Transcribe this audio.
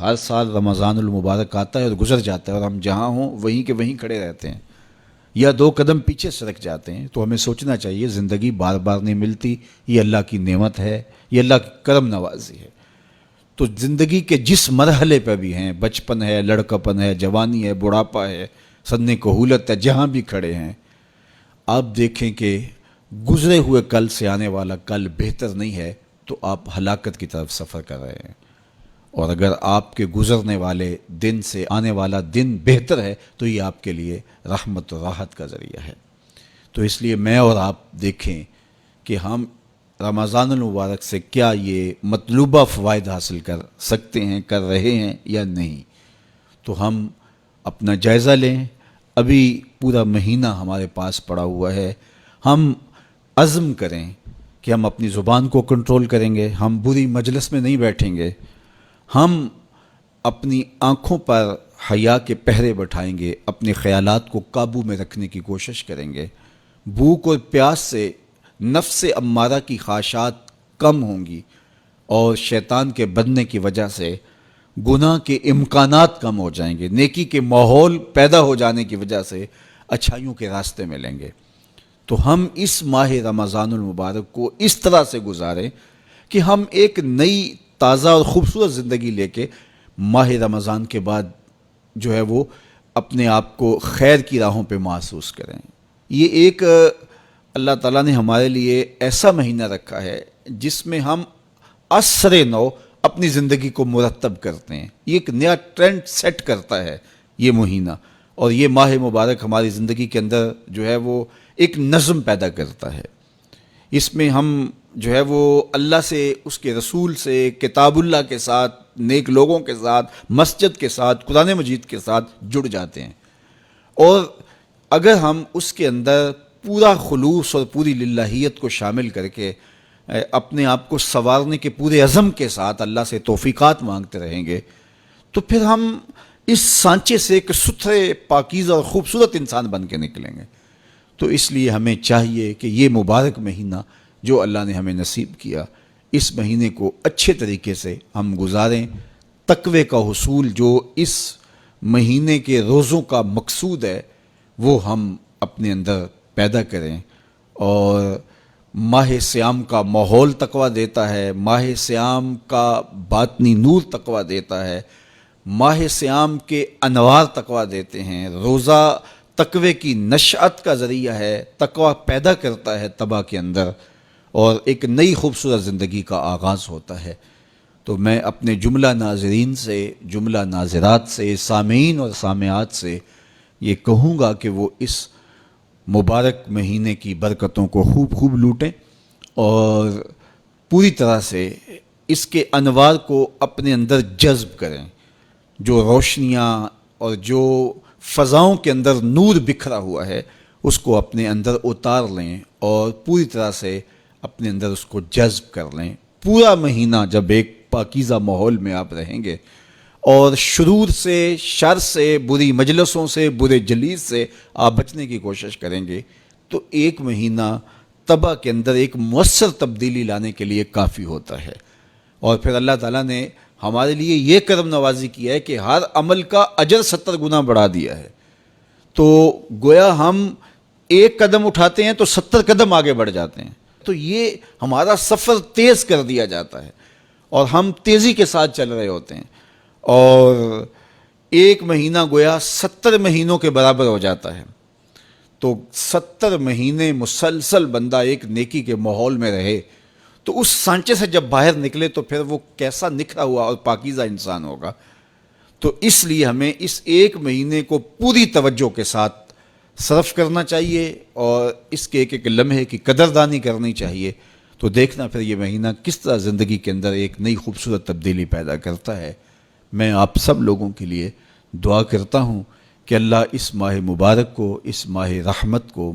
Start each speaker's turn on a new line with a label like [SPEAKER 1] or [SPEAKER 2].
[SPEAKER 1] ہر سال رمضان المبارک آتا ہے اور گزر جاتا ہے اور ہم جہاں ہوں وہیں کے وہیں کھڑے رہتے ہیں یا 2 قدم پیچھے سرک جاتے ہیں. تو ہمیں سوچنا چاہیے زندگی بار بار نہیں ملتی، یہ اللہ کی نعمت ہے، یہ اللہ کی کرم نوازی ہے. تو زندگی کے جس مرحلے پہ بھی ہیں، بچپن ہے، لڑکپن ہے، جوانی ہے، بڑھاپا ہے، سن کہولت ہے، جہاں بھی کھڑے ہیں، آپ دیکھیں کہ گزرے ہوئے کل سے آنے والا کل بہتر نہیں ہے تو آپ ہلاکت کی طرف سفر کر رہے ہیں. اور اگر آپ کے گزرنے والے دن سے آنے والا دن بہتر ہے تو یہ آپ کے لیے رحمت و راحت کا ذریعہ ہے. تو اس لیے میں اور آپ دیکھیں کہ ہم رمضان المبارک سے کیا یہ مطلوبہ فوائد حاصل کر سکتے ہیں، کر رہے ہیں یا نہیں. تو ہم اپنا جائزہ لیں. ابھی پورا مہینہ ہمارے پاس پڑا ہوا ہے. ہم عزم کریں کہ ہم اپنی زبان کو کنٹرول کریں گے، ہم بری مجلس میں نہیں بیٹھیں گے، ہم اپنی آنکھوں پر حیا کے پہرے بٹھائیں گے، اپنے خیالات کو قابو میں رکھنے کی کوشش کریں گے. بھوک اور پیاس سے نفس امارہ کی خواہشات کم ہوں گی اور شیطان کے بننے کی وجہ سے گناہ کے امکانات کم ہو جائیں گے. نیکی کے ماحول پیدا ہو جانے کی وجہ سے اچھائیوں کے راستے ملیں گے. تو ہم اس ماہ رمضان المبارک کو اس طرح سے گزاریں کہ ہم ایک نئی تازہ اور خوبصورت زندگی لے کے ماہ رمضان کے بعد جو ہے وہ اپنے آپ کو خیر کی راہوں پہ محسوس کریں. یہ ایک اللہ تعالیٰ نے ہمارے لیے ایسا مہینہ رکھا ہے جس میں ہم عصر نو اپنی زندگی کو مرتب کرتے ہیں. یہ ایک نیا ٹرینڈ سیٹ کرتا ہے یہ مہینہ، اور یہ ماہ مبارک ہماری زندگی کے اندر جو ہے وہ ایک نظم پیدا کرتا ہے. اس میں ہم جو ہے وہ اللہ سے، اس کے رسول سے، کتاب اللہ کے ساتھ، نیک لوگوں کے ساتھ، مسجد کے ساتھ، قرآن مجید کے ساتھ جڑ جاتے ہیں. اور اگر ہم اس کے اندر پورا خلوص اور پوری للہیت کو شامل کر کے اپنے آپ کو سنوارنے کے پورے عزم کے ساتھ اللہ سے توفیقات مانگتے رہیں گے تو پھر ہم اس سانچے سے ایک ستھرے، پاکیزہ اور خوبصورت انسان بن کے نکلیں گے. تو اس لیے ہمیں چاہیے کہ یہ مبارک مہینہ جو اللہ نے ہمیں نصیب کیا، اس مہینے کو اچھے طریقے سے ہم گزاریں. تقوی کا حصول جو اس مہینے کے روزوں کا مقصود ہے وہ ہم اپنے اندر پیدا کریں. اور ماہ صیام کا ماحول تقویٰ دیتا ہے، ماہ صیام کا باطنی نور تقویٰ دیتا ہے، ماہ صیام کے انوار تقویٰ دیتے ہیں. روزہ تقوی کی نشأت کا ذریعہ ہے، تقویٰ پیدا کرتا ہے طبع کے اندر، اور ایک نئی خوبصورت زندگی کا آغاز ہوتا ہے. تو میں اپنے جملہ ناظرین سے، جملہ ناظرات سے، سامعین اور سامعات سے یہ کہوں گا کہ وہ اس مبارک مہینے کی برکتوں کو خوب لوٹیں اور پوری طرح سے اس کے انوار کو اپنے اندر جذب کریں. جو روشنیاں اور جو فضاؤں کے اندر نور بکھرا ہوا ہے اس کو اپنے اندر اتار لیں اور پوری طرح سے اپنے اندر اس کو جذب کر لیں. پورا مہینہ جب ایک پاکیزہ ماحول میں آپ رہیں گے اور شرور سے، شر سے، بری مجلسوں سے، برے جلیس سے آپ بچنے کی کوشش کریں گے تو ایک مہینہ طبع کے اندر ایک مؤثر تبدیلی لانے کے لیے کافی ہوتا ہے. اور پھر اللہ تعالیٰ نے ہمارے لیے یہ کرم نوازی کیا ہے کہ ہر عمل کا اجر 70 گنا بڑھا دیا ہے. تو گویا ہم ایک قدم اٹھاتے ہیں تو 70 قدم آگے بڑھ جاتے ہیں. تو یہ ہمارا سفر تیز کر دیا جاتا ہے اور ہم تیزی کے ساتھ چل رہے ہوتے ہیں، اور ایک مہینہ گویا 70 مہینوں کے برابر ہو جاتا ہے. تو 70 مہینے مسلسل بندہ ایک نیکی کے ماحول میں رہے تو اس سانچے سے جب باہر نکلے تو پھر وہ کیسا نکھرا ہوا اور پاکیزہ انسان ہوگا. تو اس لیے ہمیں اس ایک مہینے کو پوری توجہ کے ساتھ صرف کرنا چاہیے اور اس کے ایک لمحے کی قدردانی کرنی چاہیے. تو دیکھنا پھر یہ مہینہ کس طرح زندگی کے اندر ایک نئی خوبصورت تبدیلی پیدا کرتا ہے. میں آپ سب لوگوں کے لیے دعا کرتا ہوں کہ اللہ اس ماہ مبارک کو، اس ماہ رحمت کو